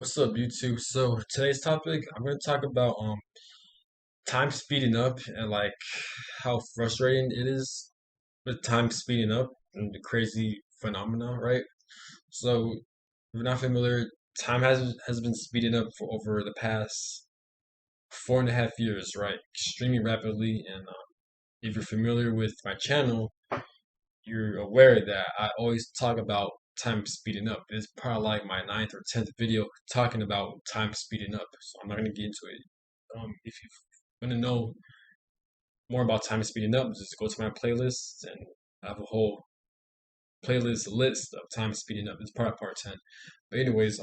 What's up, YouTube? So today's topic, I'm gonna talk about time speeding up and like how frustrating it is with time speeding up and the crazy phenomena, right? So if you're not familiar, time has been speeding up for over the past 4.5 years, right? Extremely rapidly. And if you're familiar with my channel, you're aware that I always talk about time speeding up. It's probably like my ninth or tenth video talking about time speeding up. So I'm not gonna get into it. If you want to know more about time speeding up, just go to my playlist and I have a whole playlist list of time speeding up. It's part 10. But anyways,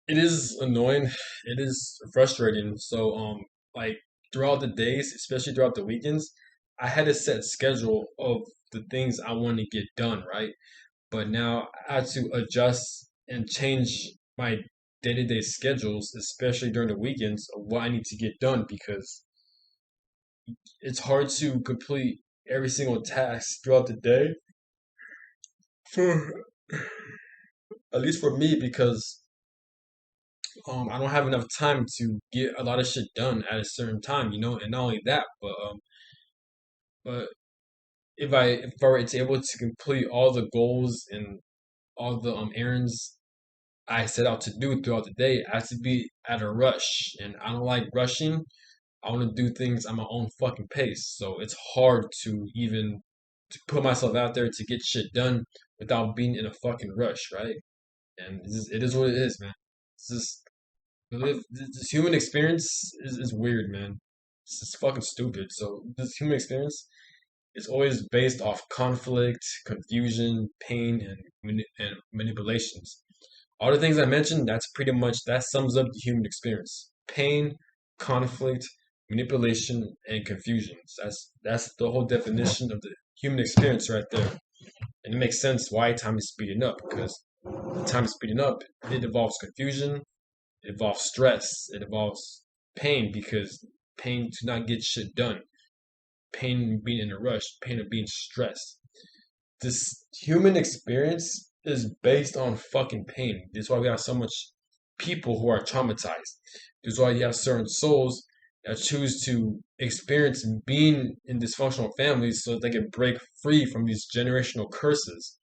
it is annoying. It is frustrating. So like throughout the days, especially throughout the weekends, I had a set schedule of the things I want to get done, right? But now I had to adjust and change my day-to-day schedules, especially during the weekends, of what I need to get done because it's hard to complete every single task throughout the day for at least for me because I don't have enough time to get a lot of shit done at a certain time, and not only that, but if I were to able to complete all the goals and all the errands I set out to do throughout the day, I have to be at a rush, and I don't like rushing. I want to do things at my own fucking pace, so it's hard to even to put myself out there to get shit done without being in a fucking rush, right? And it is what it is, man. It's just we live this human experience is weird, man. It's just fucking stupid. So this human experience is always based off conflict, confusion, pain, and manipulations. All the things I mentioned, that's pretty much that sums up the human experience. Pain, conflict, manipulation, and confusion. So that's the whole definition of the human experience right there. And it makes sense why time is speeding up because the time is speeding up, it involves confusion, it involves stress, it involves pain because pain to not get shit done, pain of being in a rush, pain of being stressed. This human experience is based on fucking pain. That's why we have so much people who are traumatized. That's why you have certain souls that choose to experience being in dysfunctional families so that they can break free from these generational curses.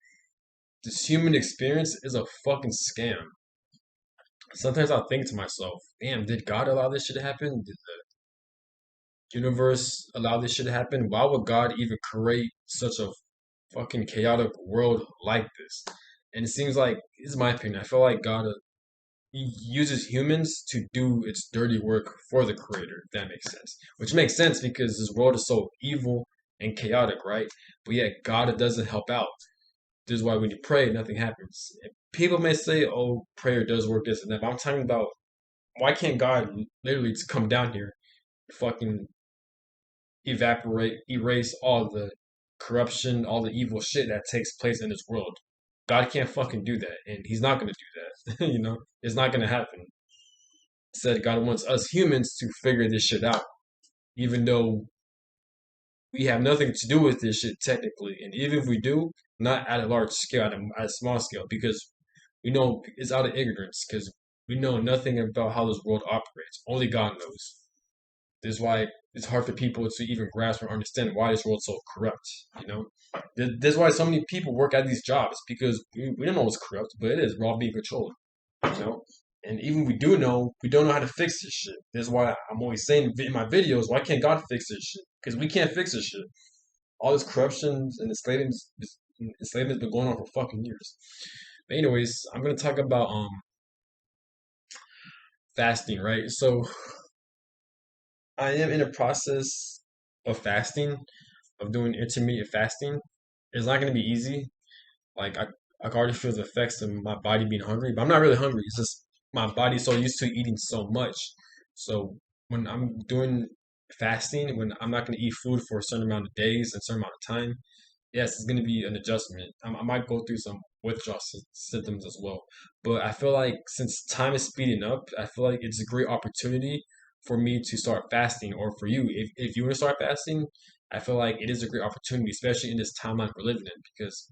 This human experience is a fucking scam. Sometimes I'll think to myself, damn, did God allow this shit to happen? Did the universe allow this shit to happen? Why would God even create such a fucking chaotic world like this? And it seems like, this is my opinion, I feel like God he uses humans to do its dirty work for the creator, if that makes sense. Which makes sense because this world is so evil and chaotic, right? But yet God doesn't help out. This is why when you pray, nothing happens. People may say, "Oh, prayer does work this and that," but I'm talking about why can't God literally just come down here, fucking erase all the corruption, all the evil shit that takes place in this world? God can't fucking do that, and He's not gonna do that. It's not gonna happen. Said God wants us humans to figure this shit out, even though we have nothing to do with this shit technically, and even if we do, not at a large scale, at a small scale, because we know it's out of ignorance, because we know nothing about how this world operates. Only God knows. This is why it's hard for people to even grasp or understand why this world's so corrupt. You know, this is why so many people work at these jobs because we don't know what's corrupt, but it is. We're all being controlled. You know, and even we do know, we don't know how to fix this shit. That's why I'm always saying in my videos, why can't God fix this shit? Because we can't fix this shit. All this corruption and enslavement's been going on for fucking years. But anyways, I'm gonna talk about fasting, right? So I am in a process of fasting, of doing intermediate fasting. It's not gonna be easy. Like I can already feel the effects of my body being hungry, but I'm not really hungry. It's just my body's so used to eating so much. So when I'm doing fasting, when I'm not gonna eat food for a certain amount of days and a certain amount of time, yes, it's gonna be an adjustment. I might go through some withdrawal symptoms as well. But I feel like since time is speeding up, I feel like it's a great opportunity for me to start fasting, or for you, if you want to start fasting, I feel like it is a great opportunity, especially in this timeline we're living in, because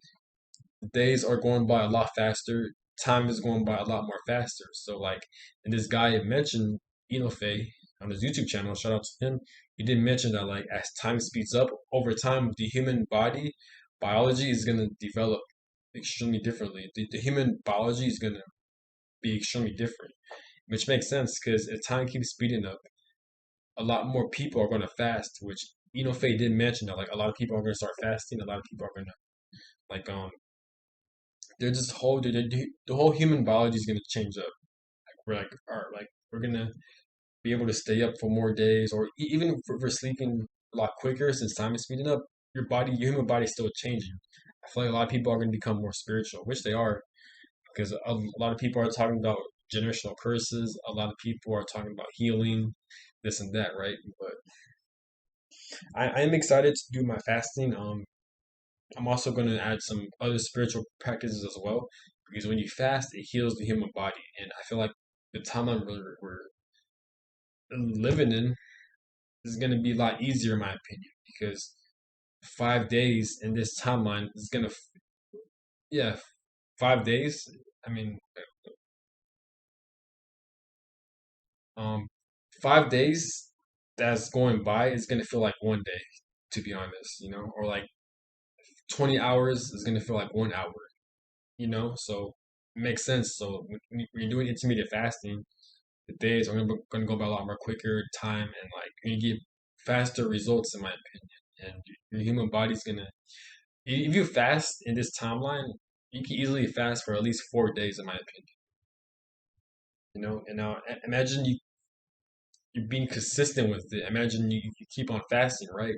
the days are going by a lot faster. time is going by a lot more faster. So like, and this guy had mentioned Enofe on his YouTube channel. Shout out to him. He did mention that like as time speeds up over time, the human body biology is gonna develop extremely differently. The human biology is gonna be extremely different, which makes sense because as time keeps speeding up, a lot more people are gonna fast. Which Enofe did mention that like a lot of people are gonna start fasting. A lot of people are gonna like they're just whole the whole human biology is gonna change up. We're like are like we're gonna be able to stay up for more days, or even if we're sleeping a lot quicker since time is speeding up. Your human body is still changing. I feel like a lot of people are gonna become more spiritual, which they are, because a lot of people are talking about generational curses. A lot of people are talking about healing, this and that, right? But I am excited to do my fasting. I'm also going to add some other spiritual practices as well, because when you fast, it heals the human body, and I feel like the timeline we're living in is going to be a lot easier, in my opinion, because 5 days in this timeline is going to, yeah, 5 days. I mean, um, 5 days that's going by is going to feel like one day, to be honest, or like 20 hours is going to feel like 1 hour, so it makes sense. So when you're doing intermediate fasting, the days are going to go by a lot more quicker time, and like you get faster results, in my opinion. And your human body's going to, if you fast in this timeline, you can easily fast for at least 4 days, in my opinion. And now imagine you're being consistent with it. Imagine you keep on fasting, right?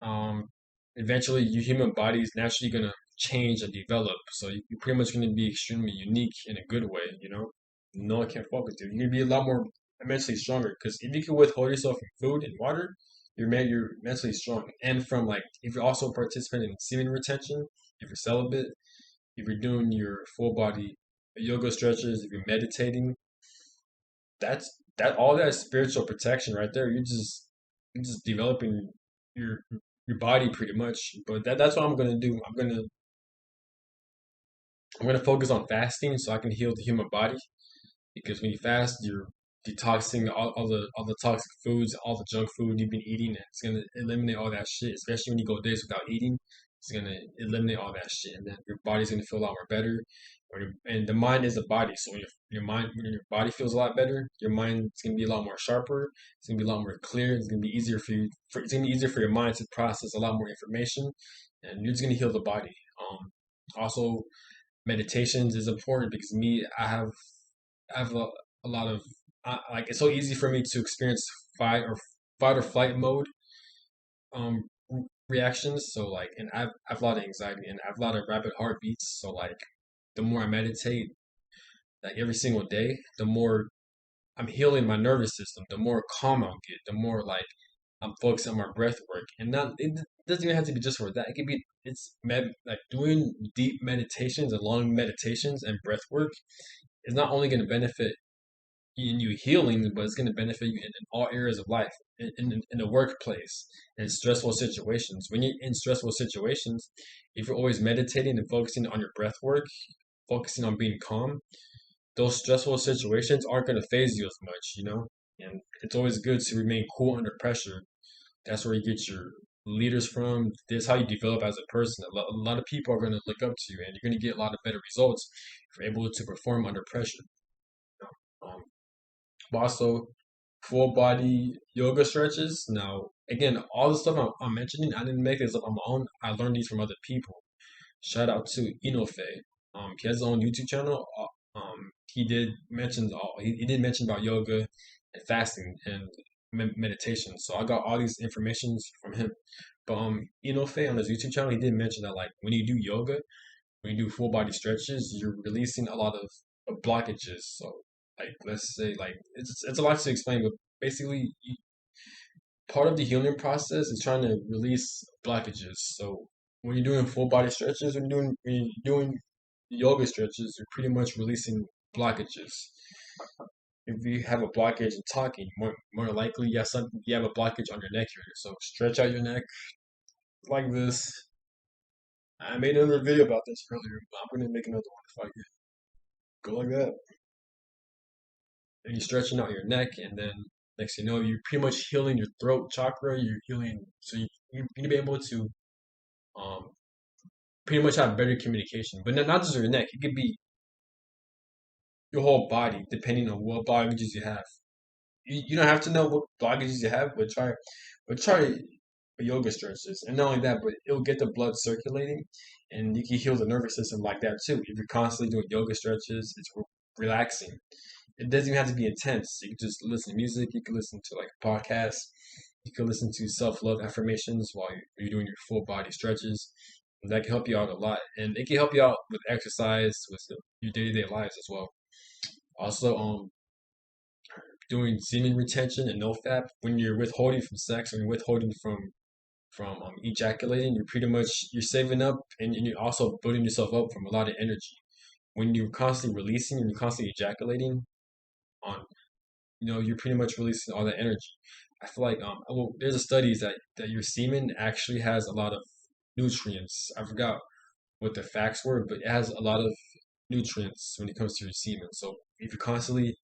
um, Eventually your human body is naturally gonna change and develop. So you're pretty much gonna be extremely unique in a good way. No one can fuck with you. You're gonna be a lot more mentally stronger because if you can withhold yourself from food and water, you're mentally strong. And from like if you're also participating in semen retention, if you're celibate, if you're doing your full body yoga stretches, if you're meditating, that all that spiritual protection right there. You're just developing your your body pretty much. But that's what I'm gonna do. I'm gonna focus on fasting so I can heal the human body, because when you fast, you're detoxing all the toxic foods, all the junk food you've been eating, and it's gonna eliminate all that shit. Especially when you go days without eating, it's gonna eliminate all that shit, and then your body's gonna feel a lot more better. And the mind is the body, so when your body feels a lot better, your mind is gonna be a lot more sharper. It's gonna be a lot more clear. It's gonna be easier for you. It's gonna be easier for your mind to process a lot more information, and you're just gonna heal the body. Also, meditations is important because I have a lot of like it's so easy for me to experience fight or fight or flight mode um reactions. So like, and I've a lot of anxiety and I have a lot of rapid heartbeats. So like, the more I meditate, like every single day, the more I'm healing my nervous system, the more calm I'll get, the more like I'm focused on my breath work. And not it doesn't even have to be just for that. It could be like doing deep meditations and long meditations and breath work is not only going to benefit in you healing, but it's going to benefit you in all areas of life, in the workplace, in stressful situations. When you're in stressful situations, if you're always meditating and focusing on your breath work, focusing on being calm, those stressful situations aren't going to phase you as much. And it's always good to remain cool under pressure. That's where you get your leaders from. This is how you develop as a person. A lot of people are going to look up to you, and you're going to get a lot of better results if you're able to perform under pressure. Um, but also, full body yoga stretches. Now, again, all the stuff I'm mentioning, I didn't make this up on my own. I learned these from other people. Shout out to Inofe. He has his own YouTube channel. He did mention about yoga and fasting and meditation. So I got all these informations from him. But Inofe on his YouTube channel, he did mention that like when you do yoga, when you do full body stretches, you're releasing a lot of blockages. So like let's say like it's a lot to explain, but basically part of the healing process is trying to release blockages. So when you're doing full body stretches, when you're doing yoga stretches, you're pretty much releasing blockages. If you have a blockage in talking, more likely you have a blockage on your neck here. So stretch out your neck like this. I made another video about this earlier, but I'm gonna make another one if I get Go like that, and you're stretching out your neck, and then next thing you know, you're pretty much healing your throat chakra. You're healing, so you need to be able to um pretty much have better communication. But not just your neck; it could be your whole body, depending on what blockages you have. You don't have to know what blockages you have, but try yoga stretches, and not only that, but it'll get the blood circulating, and you can heal the nervous system like that too. If you're constantly doing yoga stretches, it's relaxing. It doesn't even have to be intense. You can just listen to music. You can listen to like a podcast. You can listen to self-love affirmations while you're doing your full body stretches. And that can help you out a lot, and it can help you out with exercise, with your day-to-day lives as well. Also, doing semen retention and no-fap when you're withholding from sex, when you're withholding from ejaculating, you're saving up, and you're also building yourself up from a lot of energy. When you're constantly releasing and you're constantly ejaculating on, you're pretty much releasing all that energy. I feel like well, there's a studies that your semen actually has a lot of nutrients. I forgot what the facts were, but it has a lot of nutrients when it comes to your semen. So if you're constantly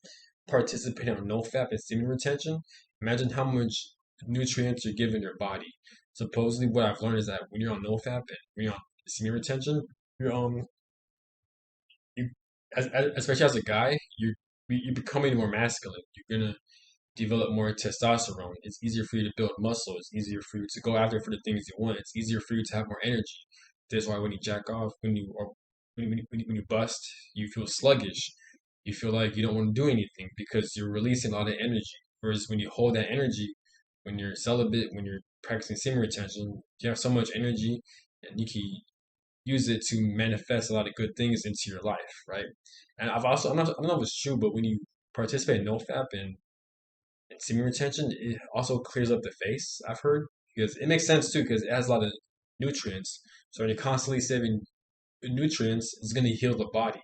participating on no-fap and semen retention, imagine how much nutrients you're giving your body. Supposedly, what I've learned is that when you're on no-fap and when you're on semen retention, you're you, especially as a guy, you're becoming more masculine. You're gonna develop more testosterone. It's easier for you to build muscle. It's easier for you to go after for the things you want. It's easier for you to have more energy. That's why when you jack off, when you bust, you feel sluggish. You feel like you don't want to do anything because you're releasing all that energy. Whereas when you hold that energy, when you're celibate, when you're practicing semen retention, you have so much energy, and you can use it to manifest a lot of good things into your life, right? And I don't know if it's true, but when you participate in NoFap and semen retention, it also clears up the face, I've heard, because it makes sense too, because it has a lot of nutrients. So when you're constantly saving nutrients, it's going to heal the body.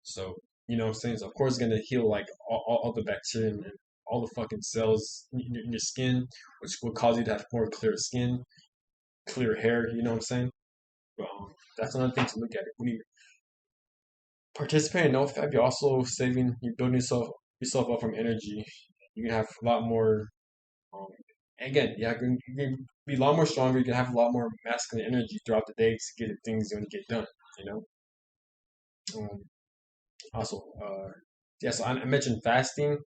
So, what I'm saying? So of course, it's going to heal like all the bacteria and all the fucking cells in your skin, which will cause you to have more clear skin, clear hair, you know what I'm saying? That's another thing to look at. When you participate in NoFap, you're building yourself up from energy. You can have a lot more. Um, again, yeah, you can be a lot more stronger. You can have a lot more masculine energy throughout the day to get the things you want to get done. You know. Um, also, yeah. So I mentioned fasting,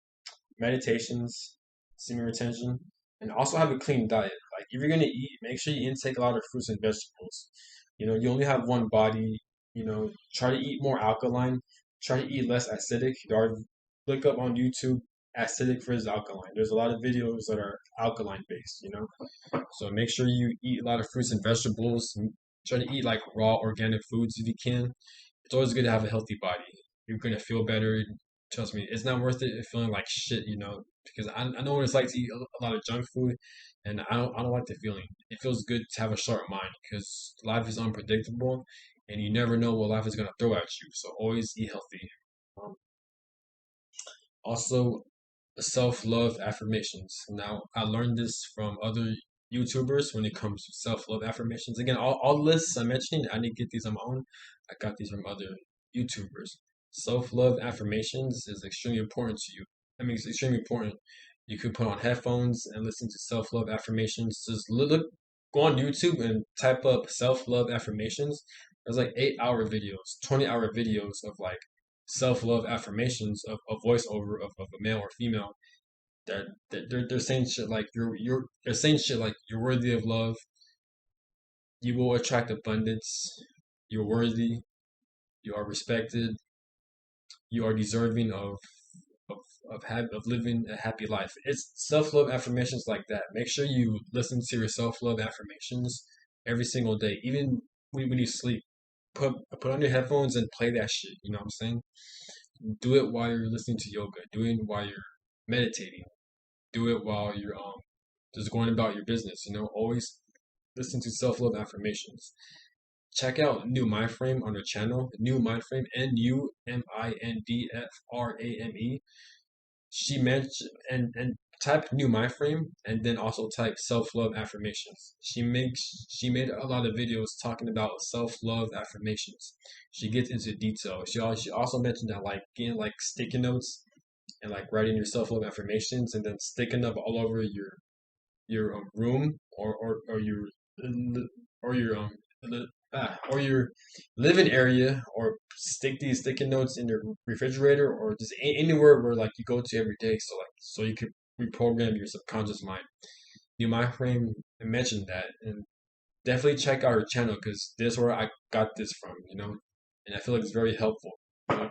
meditations, semen retention, and also have a clean diet. Like if you're gonna eat, make sure you intake a lot of fruits and vegetables. You only have one body. Try to eat more alkaline. Try to eat less acidic. Or look up on YouTube acidic versus alkaline. There's a lot of videos that are alkaline based. So make sure you eat a lot of fruits and vegetables. Try to eat like raw organic foods if you can. It's always good to have a healthy body. You're gonna feel better. Trust me, it's not worth it feeling like shit, because I know what it's like to eat a lot of junk food, and I don't like the feeling. It feels good to have a sharp mind because life is unpredictable, and you never know what life is gonna throw at you. So always eat healthy. Um, Also, self-love affirmations. Now, I learned this from other YouTubers when it comes to self-love affirmations. Again, all the lists I'm mentioning, I didn't get these on my own. I got these from other YouTubers. Self-love affirmations is extremely important to you. I mean, it's extremely important. You could put on headphones and listen to self-love affirmations. Just go on YouTube and type up self-love affirmations. There's like 8-hour videos, 20-hour videos of like self-love affirmations of a voiceover of a male or female that they're saying shit like they're saying shit like you're worthy of love, you will attract abundance, you're worthy, you are respected, you are deserving of of living a happy life. It's self-love affirmations like that. Make sure you listen to your self-love affirmations every single day, even when you sleep. Put on your headphones and play that shit. You know what I'm saying? Do it while you're listening to yoga. Do it while you're meditating. Do it while you're just going about your business. Always listen to self-love affirmations. Check out New Mind Frame on her channel. New Mind Frame, NUMINDFRAME. She mentioned and type new mind frame and then also type self-love affirmations. She made a lot of videos talking about self-love affirmations. She gets into detail. She also mentioned that like getting like sticky notes and like writing your self-love affirmations and then sticking them all over your room or your or your or your living area, or stick these sticky notes in your refrigerator, or just anywhere where like you go to every day, so like so you could reprogram your subconscious mind. You mind frame mentioned that, and definitely check out her channel because this is where I got this from, and I feel like it's very helpful. You know?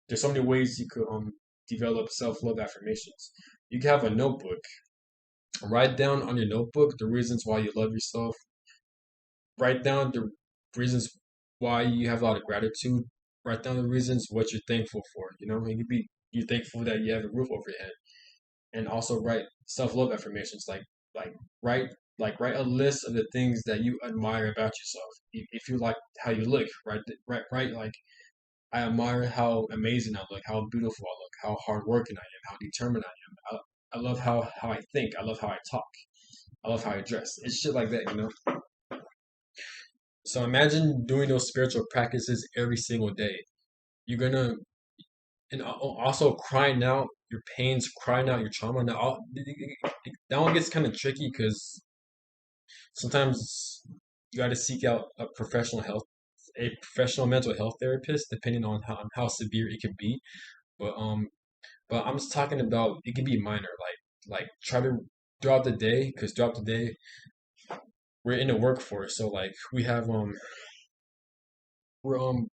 There's so many ways you could develop self-love affirmations. You can have a notebook. Write down on your notebook the reasons why you love yourself. Write down the reasons why you have a lot of gratitude. Write down the reasons what you're thankful for. And you're thankful that you have a roof over your head. And also write self-love affirmations, like write write a list of the things that you admire about yourself. If you like how you look, write like, I admire how amazing I look, how beautiful I look, how hardworking I am, how determined I am. I love how I think. I love how I talk. I love how I dress. It's shit like that. So imagine doing those spiritual practices every single day. You're gonna, and also crying out your pains, crying out your trauma. Now, that one gets kind of tricky because sometimes you got to seek out a professional mental health therapist, depending on how severe it could be. But I'm just talking about it could be minor, like try to throughout the day, because throughout the day we're in the workforce, so like we're um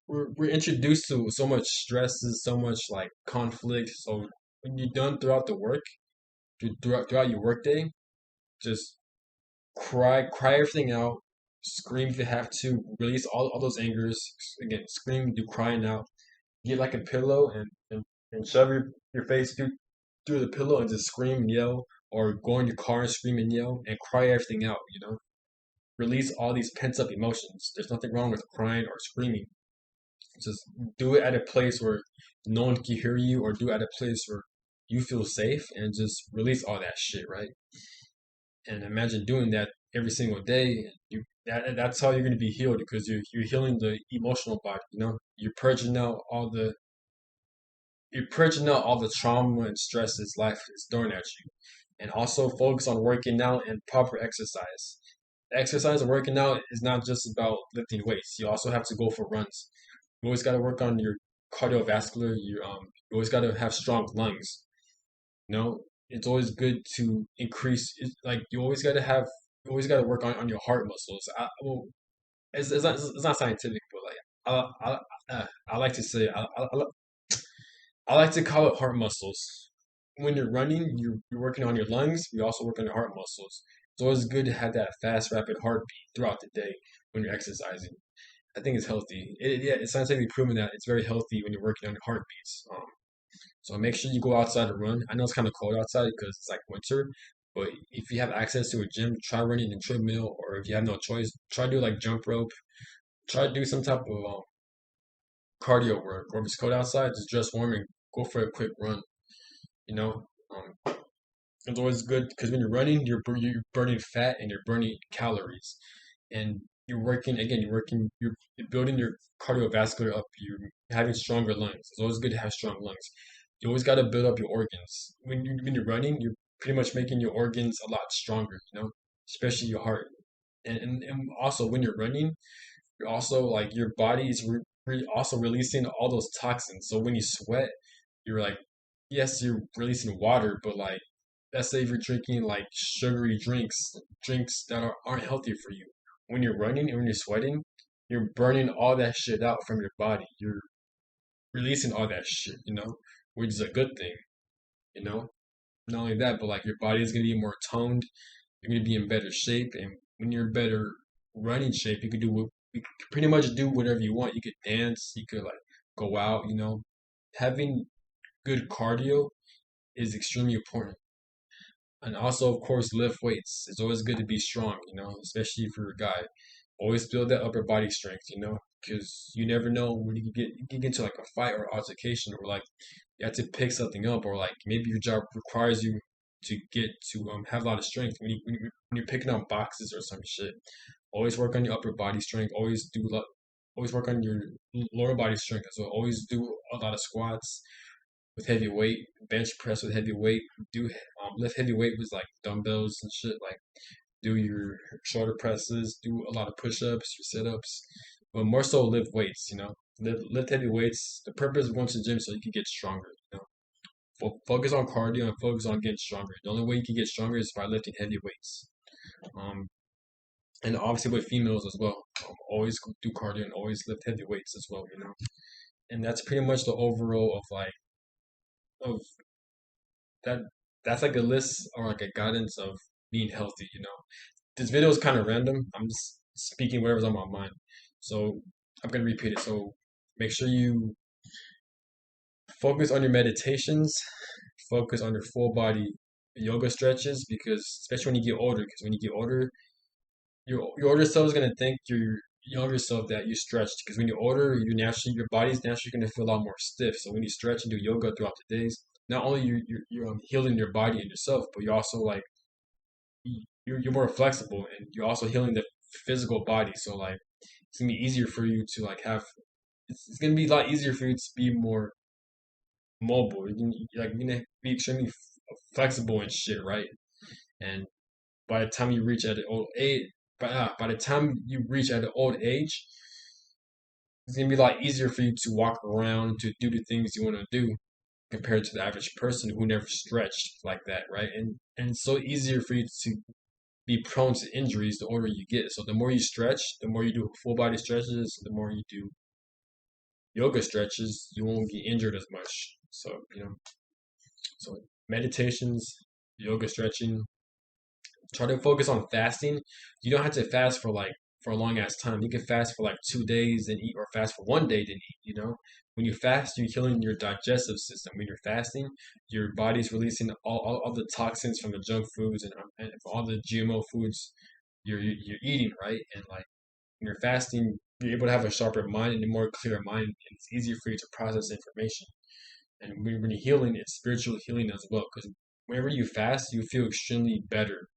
we're introduced to so much stresses, so much like conflict. So when you're done throughout the work, throughout your workday, just cry everything out, scream if you have to, release all those angers. Again, scream, do crying out. Get like a pillow and shove your face through the pillow and just scream and yell, or go in your car and scream and yell and cry everything out. Release all these pent up emotions. There's nothing wrong with crying or screaming. Just do it at a place where no one can hear you, or do it at a place where you feel safe, and just release all that shit, right? And imagine doing that every single day. That's how you're gonna be healed, because you're healing the emotional body. You're purging out all the trauma and stresses life is throwing at you. And also focus on working out and proper exercise. Exercise and working out is not just about lifting weights. You also have to go for runs. You always got to work on your cardiovascular. You always got to have strong lungs. It's always good to increase. Like you always got to work on your heart muscles. Well, it's not scientific, but like I like to say I like to call it heart muscles. When you're running, you're working on your lungs. You also work on your heart muscles. It's always good to have that fast, rapid heartbeat throughout the day when you're exercising. I think it's healthy. Yeah, it's scientifically proven that it's very healthy when you're working on your heartbeats. So make sure you go outside to run. I know it's kind of cold outside because it's like winter, but if you have access to a gym, try running in treadmill, or if you have no choice, try to do like jump rope. Try to do some type of cardio work, or if it's cold outside, just dress warm and go for a quick run. You know, it's always good because when you're running, you're burning fat and you're burning calories, and you're building your cardiovascular up. You're having stronger lungs. It's always good to have strong lungs. You always got to build up your organs. When you're running, you're pretty much making your organs a lot stronger. Especially your heart. And also when you're running, you're also like your body is also releasing all those toxins. So when you sweat, you're like, yes, you're releasing water, but like, let's say if you're drinking like sugary drinks that aren't healthy for you. When you're running and when you're sweating, you're burning all that shit out from your body. You're releasing all that shit, which is a good thing, you know? Not only that, but like your body is gonna be more toned, you're gonna be in better shape, and when you're in better running shape, you could pretty much do whatever you want. You could dance, you could like go out. Having good cardio is extremely important. And also, of course, lift weights. It's always good to be strong, especially if you're a guy. Always build that upper body strength. because you never know when you can get into like a fight or altercation, or like you have to pick something up, or like maybe your job requires you to get to have a lot of strength when you're picking up boxes or some shit. Always work on your upper body strength. Always work on your lower body strength as well. Always do a lot of squats with heavy weight, bench press with heavy weight. Do lift heavy weight with like dumbbells and shit. Like do your shoulder presses, do a lot of push-ups, your sit-ups, but more so lift weights. Lift heavy weights. The purpose of going to the gym is so you can get stronger. Focus on cardio and focus on getting stronger. The only way you can get stronger is by lifting heavy weights. Um, and obviously with females as well. Always do cardio and always lift heavy weights as well. And that's pretty much the overall of like of that. That's like a list or like a guidance of being healthy. This video is kind of random. I'm just speaking whatever's on my mind. So I'm gonna repeat it. So make sure you focus on your meditations, focus on your full body yoga stretches, because especially when you get older, because when you get older, your older self is gonna think your younger self that you stretched. Because when you're older, your body's naturally gonna feel a lot more stiff. So when you stretch and do yoga throughout the days, not only you're healing your body and yourself, but you're also like you're more flexible, and you're also healing the physical body. So like it's gonna be easier for you to like have. It's gonna be a lot easier for you to be more mobile. You're gonna be extremely flexible and shit, right? And by the time you reach at an old age, by the time you reach at an old age, it's gonna be a lot easier for you to walk around, to do the things you want to do, compared to the average person who never stretched like that, right? And it's so easier for you to be prone to injuries the older you get. So the more you stretch, the more you do full body stretches, the more you do yoga stretches, you won't get injured as much. So meditations, yoga stretching. Try to focus on fasting. You don't have to fast for a long ass time. You can fast for like 2 days and eat, or fast for one day then eat. When you fast, you're healing your digestive system. When you're fasting, your body's releasing all the toxins from the junk foods and from all the GMO foods you're eating, right? And like when you're fasting, you're able to have a sharper mind and a more clear mind, and it's easier for you to process information. And when you're healing, it's spiritual healing as well, because whenever you fast, you feel extremely better.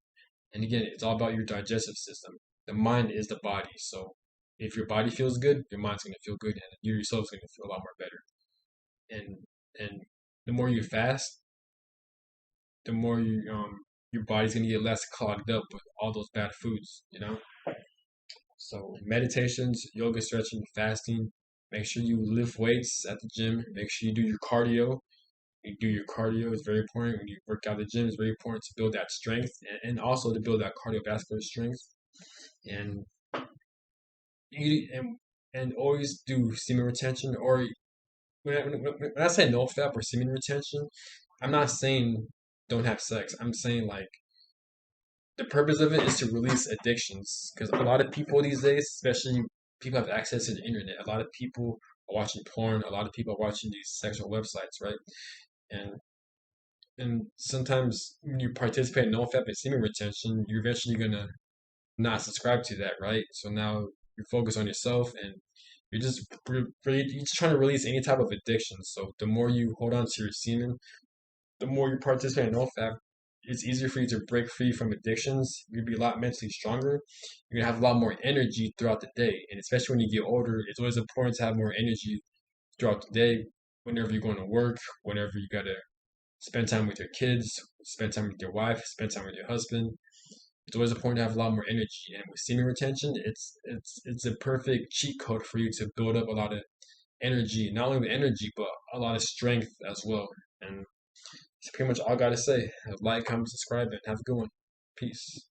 And again, it's all about your digestive system. The mind is the body. So if your body feels good, your mind's gonna feel good, and you yourself's gonna feel a lot more better. And the more you fast, the more your body's gonna get less clogged up with all those bad foods. So meditations, yoga, stretching, fasting. Make sure you lift weights at the gym. Make sure you do your cardio. You do your cardio is very important. When you work out at the gym, it's very important to build that strength, and also to build that cardiovascular strength. And you and always do semen retention. Or when I say no fap or semen retention, I'm not saying don't have sex. I'm saying like the purpose of it is to release addictions, because a lot of people these days, especially people have access to the internet. A lot of people are watching porn. A lot of people are watching these sexual websites, right? And and sometimes when you participate in NoFap and semen retention, you're eventually gonna not subscribe to that, right? So now you focus on yourself, and you're just trying to release any type of addiction. So the more you hold on to your semen, the more you participate in NoFap, it's easier for you to break free from addictions. You'll be a lot mentally stronger. You're gonna have a lot more energy throughout the day, and especially when you get older, it's always important to have more energy throughout the day. Whenever you're going to work, whenever you gotta spend time with your kids, spend time with your wife, spend time with your husband. It's always important to have a lot more energy. And with semen retention, it's a perfect cheat code for you to build up a lot of energy, not only the energy, but a lot of strength as well. And that's pretty much all I gotta say. Like, comment, subscribe, and have a good one. Peace.